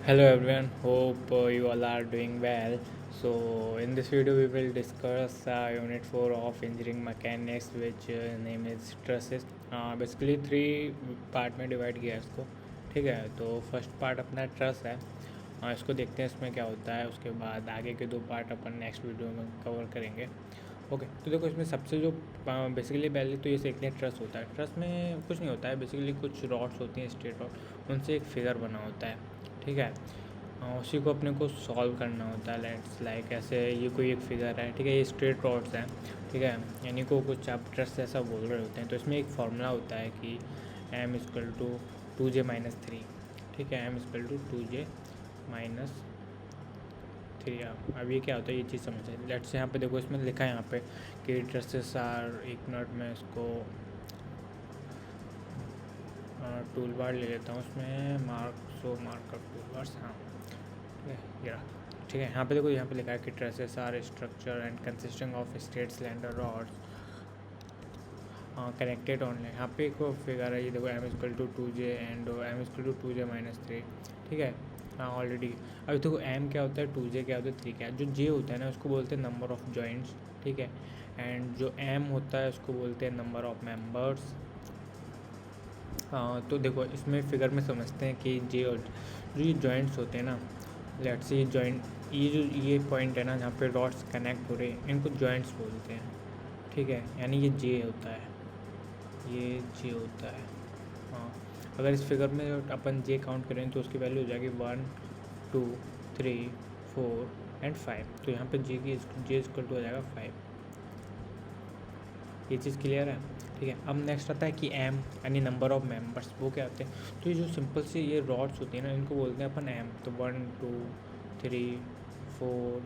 Hello everyone, hope you all are doing well. So in this video we will discuss unit 4 of engineering mechanics which name is trusses. Basically three part में divide किया है इसको. ठीक है, तो first part अपना truss है. इसको देखते हैं इसमें क्या होता है. उसके बाद आगे के दो पार्ट अपन नेक्स्ट वीडियो में कवर करेंगे. ओके तो देखो इसमें सबसे जो बेसिकली पहले तो ये सीखते हैं ट्रस होता है. ट्रस में कुछ नहीं होता है, बेसिकली कुछ रॉड्स होती हैं स्ट्रेट रॉड, उनसे एक फिगर बना होता है. ठीक है, उसी को अपने को सॉल्व करना होता है. लेट्स लाइक ऐसे ये कोई एक फिगर है. ठीक है, ये स्ट्रेट रॉड्स हैं. ठीक है, यानी को कुछ आप ट्रस ऐसा बोल रहे होते हैं तो इसमें एक फार्मूला होता है कि एम इक्वल टू 2j-3. ठीक है, एम इक्वल टू 2j-3. अब ये क्या होता है ये चीज़ समझ. लेट्स यहाँ पे देखो इसमें लिखा है यहाँ पे कि ट्रसेस आर, एक मिनट में इसको टूल बार ले लेता हूँ. उसमें मार्कअप टूल बार्स. हाँ ठीक है, ये रहा. ठीक है, यहाँ पे देखो यहाँ पे लिखा है कि trusses are structure and consisting of straight cylinder rods connected online. यहाँ पे एक फिगर है, ये देखो M equal to 2j and M equal to 2j-3. ठीक है, हाँ ऑलरेडी. अभी देखो एम क्या होता है, 2j क्या होता है, 3 क्या है. जो जे होता है ना उसको बोलते हैं नंबर ऑफ जॉइंट्स. ठीक है, एंड जो एम होता है उसको बोलते हैं नंबर ऑफ मेंबर्स. तो देखो इसमें फिगर में समझते हैं कि जे और जो ये जॉइंट्स होते हैं ना, लेट्स से ये जॉइंट, ये जो ये पॉइंट है ना जहाँ पे रॉड्स कनेक्ट हो रहे हैं इनको जॉइंट्स बोलते हैं. ठीक है, यानी ये जे होता है, ये जे होता है. हाँ, अगर इस फिगर में अपन जे काउंट करें तो उसकी वैल्यू हो जाएगी 1 2 3 4 एंड 5. तो यहाँ पे जे इक्वल टू हो जाएगा 5. ये चीज़ क्लियर है. ठीक है, अब नेक्स्ट आता है कि एम यानी नंबर ऑफ मेंबर्स. वो क्या होते हैं, तो ये जो सिंपल सी ये रॉड्स होती हैं ना इनको बोलते हैं अपन एम. तो 1 2 3 4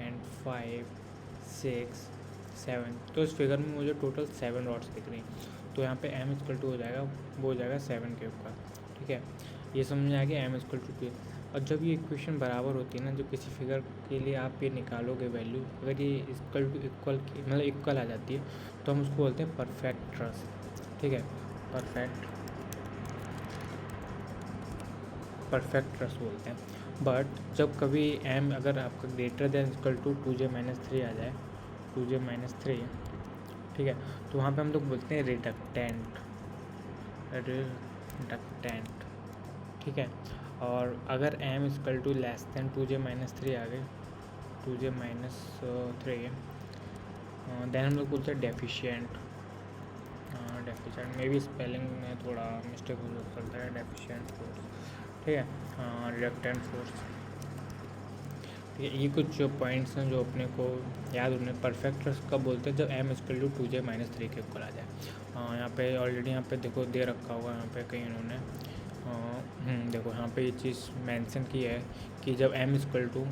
एंड 5 6 7. तो इस फिगर में मुझे टोटल 7 रॉड्स दिख रही हैं. तो यहाँ पे एम इक्वल टू हो जाएगा, वो हो जाएगा 7 के ऊपर. ठीक है, ये समझ में आ गया एम इक्वल टू 2. और जब ये इक्वेशन बराबर होती है ना, जो किसी फिगर के लिए आप ये निकालोगे वैल्यू, अगर ये इक्वल टू इक्वल मतलब इक्वल आ जाती है तो हम उसको बोलते हैं परफेक्ट ट्रस. ठीक है, परफेक्ट ट्रस बोलते हैं. बट जब कभी एम अगर आपका greater than equal to 2j-3 आ जाए, 2j-3. ठीक है, तो वहाँ पे हम लोग बोलते हैं रिडक्टेंट. ठीक है, और अगर M equal to less than 2j-3 आ गए, 2j-3, देन हम लोग बोलते हैं deficient. Deficient may be spelling में थोड़ा मिस्टेक हो सकता है. Deficient force. ठीक है, रिडक्टेंट फोर्स. ठीक है, ये कुछ पॉइंट्स हैं जो अपने को याद होने. परफेक्ट ट्रस कब बोलते हैं, जब एम इक्वल टू 2j-3 के ऊपर आ जाए. यहाँ पे ऑलरेडी यहाँ पे देखो दे रखा होगा यहाँ पे कहीं इन्होंने. देखो यहाँ पे ये चीज़ मेंशन की है कि जब m इक्वल टू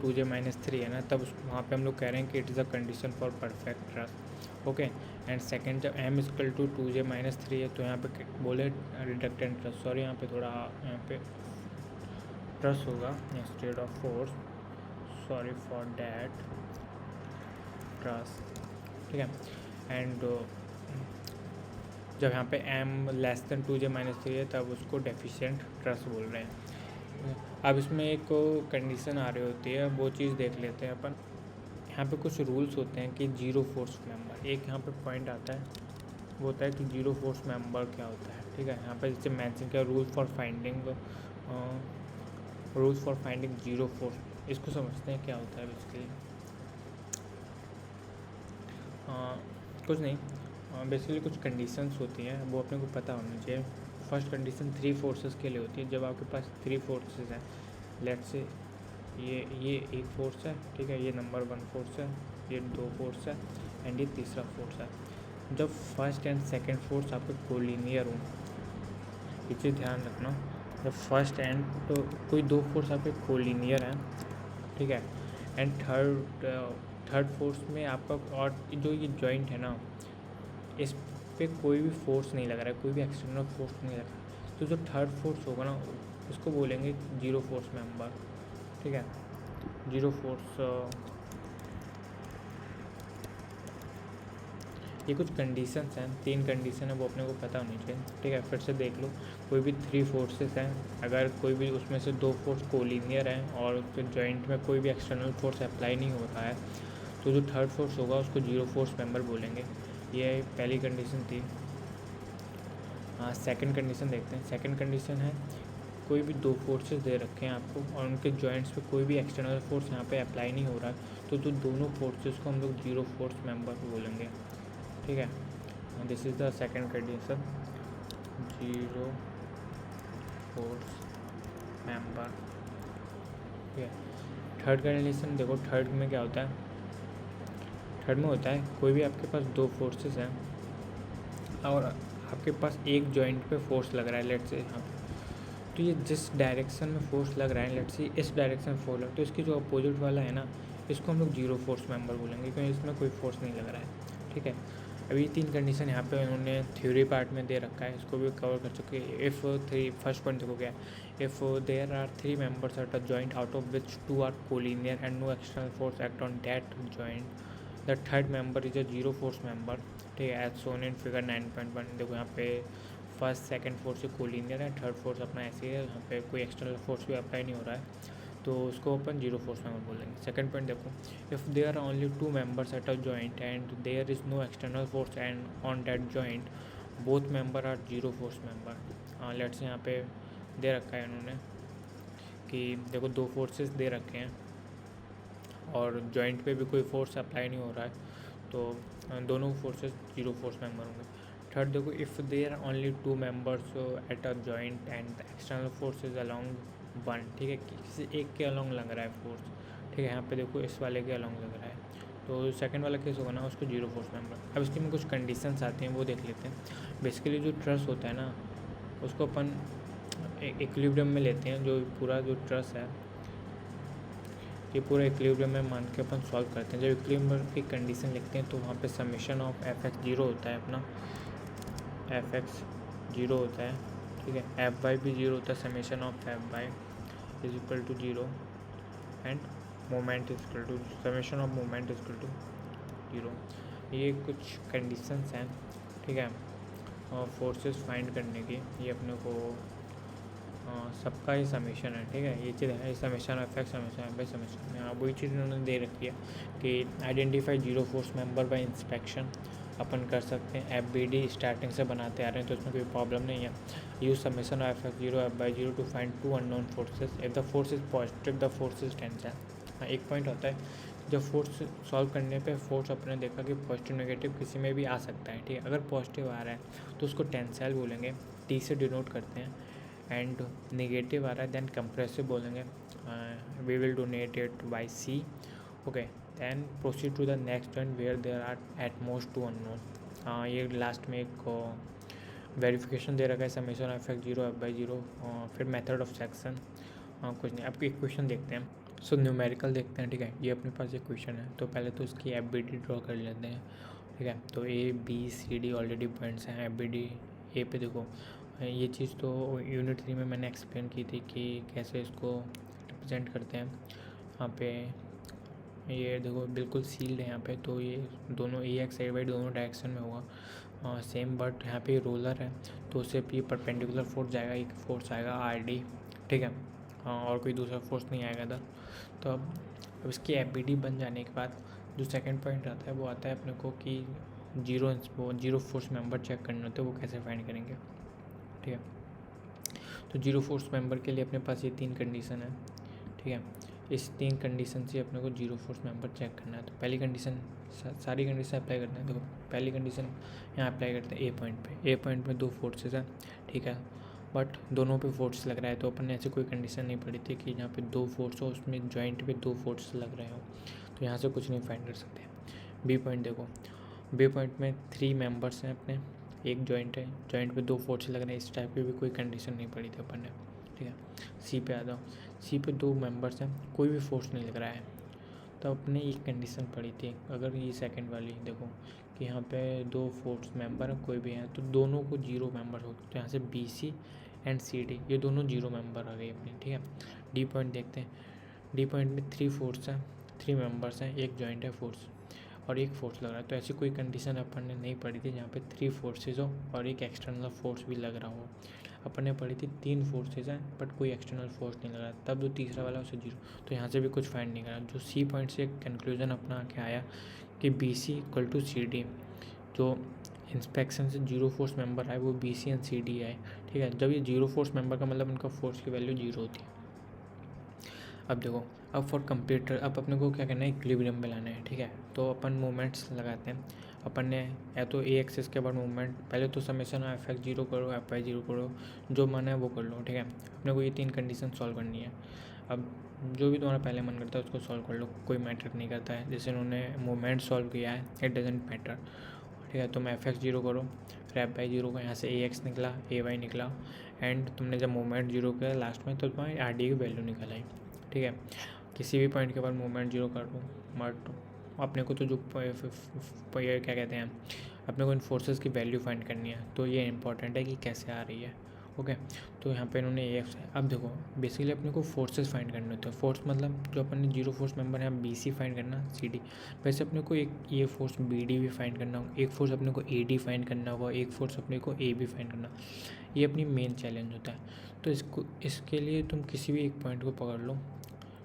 2j-3 है ना, तब वहाँ पे हम लोग कह रहे हैं कि it is a condition for perfect truss. Okay, and second जब m इक्वल टू 2j-3 है तो यहाँ पे बोले रिडक्टेंट ट्रस. सॉरी यहाँ पे थोड़ा यहाँ पे ट्रस होगा instead of force. Sorry for that, truss. ठीक है, एंड जब यहाँ पे m लेस दैन 2j-3 है तब उसको डेफिशिएंट ट्रस बोल रहे हैं. अब इसमें एक कंडीशन आ रही होती है, वो चीज़ देख लेते हैं अपन. यहाँ पे कुछ रूल्स होते हैं कि जीरो फोर्स मेंबर. एक यहाँ पे पॉइंट आता है, वो होता है कि जीरो फोर्स मेंबर क्या होता है. ठीक है, यहाँ पे जैसे मेंशन किया rules for finding zero force. इसको समझते हैं क्या होता है बेसिकली. कुछ नहीं, बेसिकली कुछ कंडीशंस होती हैं वो अपने को पता होनी चाहिए. फर्स्ट कंडीशन 3 फोर्सेस के लिए होती है. जब आपके पास 3 फोर्सेस हैं, लेट्स से ये एक फोर्स है. ठीक है, ये नंबर 1 फोर्स है, ये 2 फोर्स है एंड ये तीसरा फोर्स है. जब फर्स्ट एंड सेकंड फोर्स आपके कोलिनियर हो, ये चीज़ ध्यान रखना. जब फर्स्ट एंड तो कोई 2 फोर्स आपके कोलिनियर हैं, ठीक है, एंड थर्ड फोर्स में आपका और जो ये जॉइंट है ना, इस पे कोई भी फोर्स नहीं लग रहा है, कोई भी एक्सटर्नल फोर्स नहीं लग रहा है. तो जो थर्ड फोर्स होगा ना उसको बोलेंगे जीरो फोर्स मेंबर. ठीक है, जीरो फोर्स ये कुछ कंडीशंस हैं, 3 कंडीशन है वो अपने को पता होनी चाहिए, ठीक है। फिर से देख लो, कोई भी 3 फोर्सेस हैं, अगर कोई भी उसमें से 2 फोर्स कोलिनियर हैं और उसके जॉइंट में कोई भी एक्सटर्नल फोर्स अप्लाई नहीं हो रहा है, तो जो थर्ड फोर्स होगा उसको जीरो फोर्स मेंबर बोलेंगे। ये पहली कंडीशन थी। सेकंड कंडीशन देखते हैं। सेकंड कंडीशन है, कोई भी 2 फोर्सेस दे रखे हैं आपको और उनके जॉइंट्स पे कोई भी एक्सटर्नल फोर्स यहाँ पे अप्लाई नहीं हो रहा है, तो दोनों फोर्सेस को हम लोग जीरो फोर्स मेंबर बोलेंगे, ठीक है। This is the second condition, zero force member, ठीक है। थर्ड कंडीशन देखो, थर्ड में क्या होता है, थर्ड में होता है कोई भी आपके पास 2 फोर्सेस हैं और आपके पास एक जॉइंट पे फोर्स लग रहा है, लेट्स से यहाँ पे, तो ये जिस डायरेक्शन में फोर्स लग रहा है, लेट्स से इस डायरेक्शन में फोर्स लग, तो इसकी जो अपोजिट वाला है ना, इसको हम लोग जीरो फोर्स मेंबर बोलेंगे, क्योंकि इसमें कोई फोर्स नहीं लग रहा है, ठीक है। अभी 3 कंडीशन यहाँ पे उन्होंने थ्योरी पार्ट में दे रखा है, इसको भी कवर कर चुके हैं। इफ़ थ्री, फर्स्ट पॉइंट देखो क्या है, if there are 3 members at a joint out of which 2 are collinear and no external force act on that joint, the third member is a zero force member, ठीक है, as Son in figure 9.1। देखो यहाँ पे first second force से collinear है, third force अपना ऐसे है, यहाँ पे कोई एक्सटर्नल फोर्स भी अप्लाई नहीं हो रहा है, तो उसको अपन जीरो फोर्स मेंबर बोलेंगे। सेकंड पॉइंट देखो, if there are only 2 members at a joint and there is no external force and on that joint, both member are zero force member. Let's यहाँ पे दे रखा है इन्होंने कि देखो 2 फोर्सेस दे रखे हैं और जॉइंट पे भी कोई फोर्स अप्लाई नहीं हो रहा है, तो दोनों फोर्सेस जीरो फोर्स मेंबर होंगे। थर्ड देखो, if there are only 2 members at a joint and external force is along one, ठीक है, किसी एक के अलॉन्ग लग रहा है फोर्स, ठीक है, यहाँ पे देखो इस वाले के अलॉन्ग लग रहा है, तो सेकंड वाला केस होगा ना, उसको जीरो फोर्स मेंबर। अब इसके में कुछ कंडीशंस आती हैं, वो देख लेते हैं। बेसिकली जो ट्रस होता है ना, उसको अपन इक्विलिब्रियम में लेते हैं, जो पूरा जो ट्रस है ये पूरा इक्विलिब्रियम में मान के अपन सॉल्व करते हैं। जब इक्विलिब्रियम की कंडीशन लिखते हैं तो वहाँ पे summation of F X zero होता है, अपना एफ एक्स जीरो होता है, ठीक है, एफ वाई भी जीरो होता है, summation of F Y is equal to zero and moment is equal to summation of moment is equal to zero. ये कुछ कंडीशंस हैं, ठीक है, फोर्सेस फाइंड करने की। ये अपने को सबका ही समीशन है, ठीक है, ये चीज़ है, summation F X summation F Y summation में। वही चीज़ इन्होंने दे रखी है कि identify zero force member by inspection अपन कर सकते हैं। एफ बी डी स्टार्टिंग से बनाते आ रहे हैं तो इसमें कोई प्रॉब्लम नहीं है। Use summation of F X zero F Y zero to find 2 unknown forces, if the force is positive the force is tension. हाँ, एक पॉइंट होता है, जब फोर्स सॉल्व करने पे फोर्स अपने देखा कि पॉजिटिव नेगेटिव किसी में भी आ सकता है, ठीक है। अगर पॉजिटिव आ रहा है तो उसको टेंसाइल बोलेंगे, टी से डिनोट करते हैं, एंड नेगेटिव आ रहा है देन कंप्रेसिव बोलेंगे, we will donate it by C, okay. Then proceed to the next joint where there are at most 2 unknown. ये लास्ट में एक वेरिफिकेशन दे रखा है, summation F X zero F Y zero, फिर मेथड ऑफ सेक्शन, कुछ नहीं। आपको एक क्वेश्चन देखते हैं, सो न्यूमेरिकल देखते हैं, ठीक है। ये अपने पास एक क्वेश्चन है, तो पहले तो इसकी एफ बी डी ड्रॉ कर लेते हैं, ठीक है। तो A B C D already points हैं, एफ बी डी ए पे देखो, ये चीज़ तो यूनिट 3 में मैंने एक्सप्लेन की थी कि कैसे इसको रिप्रेजेंट करते हैं। यहाँ पे ये देखो बिल्कुल सील्ड है यहाँ पे, तो ये दोनों ए एक्स ए वाई दोनों डायरेक्शन में होगा सेम, बट यहाँ पे रोलर है तो उससे भी परपेंडिकुलर फोर्स जाएगा, एक फोर्स आएगा आर डी, ठीक है, और कोई दूसरा फोर्स नहीं आएगा इधर। तो अब इसकी एफ बी डी बन जाने के बाद जो सेकंड पॉइंट आता है वो आता है अपने को कि जीरो फोर्स मेंबर चेक करने होते हैं, वो कैसे फाइंड करेंगे, ठीक है। तो जीरो फोर्स मेंबर के लिए अपने पास ये 3 कंडीशन है, ठीक है। इस 3 कंडीशन से अपने को जीरो फोर्स मेंबर चेक करना है। तो पहली कंडीशन, सारी कंडीशन अप्लाई करते हैं। देखो पहली कंडीशन यहाँ अप्लाई करते हैं ए पॉइंट में 2 फोर्सेस हैं, ठीक है, बट दोनों पे फोर्स लग रहा है, तो अपन ने ऐसी कोई कंडीशन नहीं पड़ी थी कि जहाँ पे 2 फोर्स हो उसमें जॉइंट पे 2 फोर्स लग रहे हो, तो यहाँ से कुछ नहीं फाइंड कर सकते। बी पॉइंट देखो, बी पॉइंट में 3 मेंबर्स हैं अपने, एक जॉइंट है, जॉइंट पे 2 फोर्स लग रहे हैं, इस टाइप की भी कोई कंडीशन नहीं पड़ी थी अपन ने, ठीक है। सी पे आ जाओ, सी पे 2 मेंबर्स हैं, कोई भी फोर्स नहीं लग रहा है, तो अपने एक कंडीशन पड़ी थी। अगर ये सेकंड वाली देखो कि यहाँ पे 2 फोर्स मेंबर हैं, कोई भी हैं, तो दोनों को जीरो मेंबर हो, तो यहाँ से B C and C D ये दोनों जीरो मेंबर आ गए अपने, ठीक है। डी पॉइंट देखते हैं, डी पॉइंट में 3 फोर्स हैं, 3 मेंबर्स हैं, एक जॉइंट है फोर्स, और एक फोर्स लग रहा है। तो ऐसी कोई कंडीशन अपन ने नहीं पढ़ी थी जहाँ पे 3 फोर्सेज हो और एक एक्सटर्नल फोर्स भी लग रहा हो। अपन ने पढ़ी थी 3 फोर्सेज हैं बट कोई एक्सटर्नल फोर्स नहीं लग रहा, तब जो तीसरा वाला उसे 0। तो यहाँ से भी कुछ फाइंड नहीं करा। जो सी पॉइंट से कंक्लूजन अपना क्या आया कि BC=CD। जो इंस्पेक्शन से 0 फोर्स मेंबर आए वो BC एंड CD आए, ठीक है। जब ये 0 फोर्स मेंबर का मतलब उनका फोर्स की वैल्यू 0 होती है। अब देखो, अब फॉर कंप्यूटर अब अपने को क्या करना है, इक्विलिब्रियम में लाना है, ठीक है। तो अपन मोमेंट्स लगाते हैं। अपन ने या तो ए एक्सिस के बाद मूवमेंट, पहले तो समेशन Fx0 करो, Fy0 करो, जो मन है वो कर लो, ठीक है। अपने को ये 3 कंडीशन सॉल्व करनी है। अब जो भी तुम्हारा पहले मन करता है उसको सॉल्व कर लो, कोई मैटर नहीं करता है। जैसे उन्होंने मूवमेंट सॉल्व किया है, इट डजेंट मैटर, ठीक है। तुम Fx0 करो, फिर Fy0 को यहाँ से Ax निकला, Ay निकला, एंड तुमने जब मूवमेंट 0 किया लास्ट में तो तुम्हारी RD की वैल्यू निकल आई, ठीक है। किसी भी पॉइंट के बाद मूवमेंट 0 कर दो, बट अपने को तो जो क्या कहते हैं, अपने को इन फोर्सेस की वैल्यू फाइंड करनी है। तो ये इंपॉर्टेंट है कि कैसे आ रही है, ओके। तो यहाँ पे इन्होंने AF, अब देखो बेसिकली अपने को फोर्सेस फाइंड करने होते हैं। फोर्स मतलब जो अपन ने 0 फोर्स मेंबर है, BC फाइंड करना, CD। वैसे अपने को एक ये फोर्स BD भी फाइंड करना होगा, एक फोर्स अपने को AD फाइंड करना होगा, एक फोर्स अपने को AB फाइंड करना। ये अपनी मेन चैलेंज होता है। तो इसके लिए तुम किसी भी एक पॉइंट को पकड़ लो,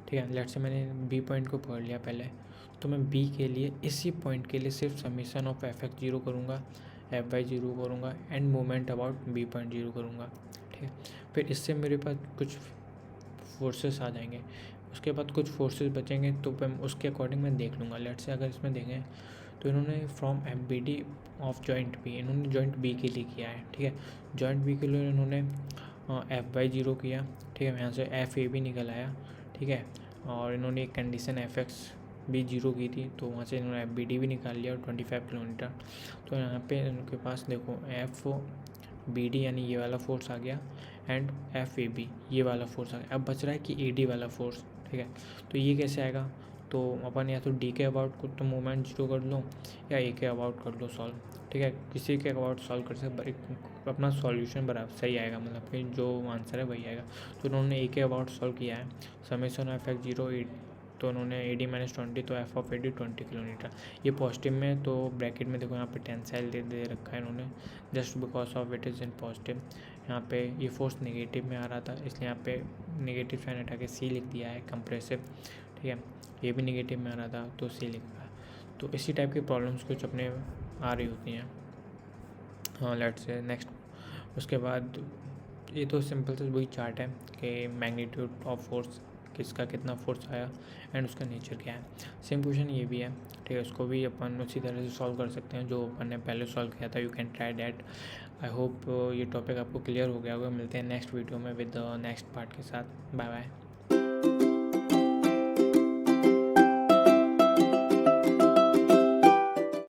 ठीक है। लेट्स से मैंने B पॉइंट को पकड़ लिया पहले, तो मैं B के लिए इसी पॉइंट के लिए सिर्फ समीशन ऑफ Fx0 करूँगा, Fy0 करूँगा एंड मोमेंट अबाउट B.0 करूँगा, ठीक है। फिर इससे मेरे पास कुछ फोर्सेस आ जाएंगे, उसके बाद कुछ फोर्सेस बचेंगे तो उसके अकॉर्डिंग मैं देख लूँगा। लेट्स से अगर इसमें देखें तो इन्होंने from FBD of joint B, इन्होंने जॉइंट B के लिए किया है, ठीक है। जॉइंट B के लिए इन्होंने Fy0 किया, ठीक है। यहाँ से FAB निकल आया, ठीक है। और इन्होंने एक कंडीशन Fx भी 0 की थी, तो वहाँ से इन्होंने FBD भी निकाल लिया और 25 किलोमीटर। तो यहाँ पे इनके पास देखो FBD यानी ये वाला फोर्स आ गया एंड FAB ये वाला फोर्स आ गया। अब बच रहा है कि AD वाला फोर्स, ठीक है। तो ये कैसे आएगा, तो अपन या तो D के अबाउट को तो मूवमेंट 0 कर लो या A के अबाउट कर लो सॉल्व, ठीक है। किसी के अबाउट सॉल्व कर सकते, अपना सॉल्यूशन बराबर सही आएगा, मतलब कि जो आंसर है वही आएगा। तो उन्होंने A के अबाउट सॉल्व किया है, समेशन Fx0 तो उन्होंने AD-20 तो F(AD) 20 किलोमीटर। ये पॉजिटिव में, तो ब्रैकेट में देखो यहाँ पे टेंसाइल दे रखा है इन्होंने, just because of it is in positive. यहाँ पे ये फोर्स नेगेटिव में आ रहा था, इसलिए यहाँ पे नेगेटिव साइन हटा के C लिख दिया है, कंप्रेसिव, ठीक है। ये भी नेगेटिव में आ रहा था तो C लिखा है। तो इसी टाइप की प्रॉब्लम्स कुछ अपने आ रही होती हैं। हाँ, लेट्स से नेक्स्ट, उसके बाद ये तो सिंपल से वही चार्ट है कि मैग्नीट्यूड ऑफ फोर्स, किसका कितना फोर्स आया एंड उसका नेचर क्या है। सेम क्वेश्चन ये भी है, ठीक है। उसको भी अपन उसी तरह से सॉल्व कर सकते हैं जो अपन ने पहले सॉल्व किया था। You can try that. I hope ये टॉपिक आपको क्लियर हो गया होगा। मिलते हैं नेक्स्ट वीडियो में विद नेक्स्ट पार्ट के साथ। Bye bye.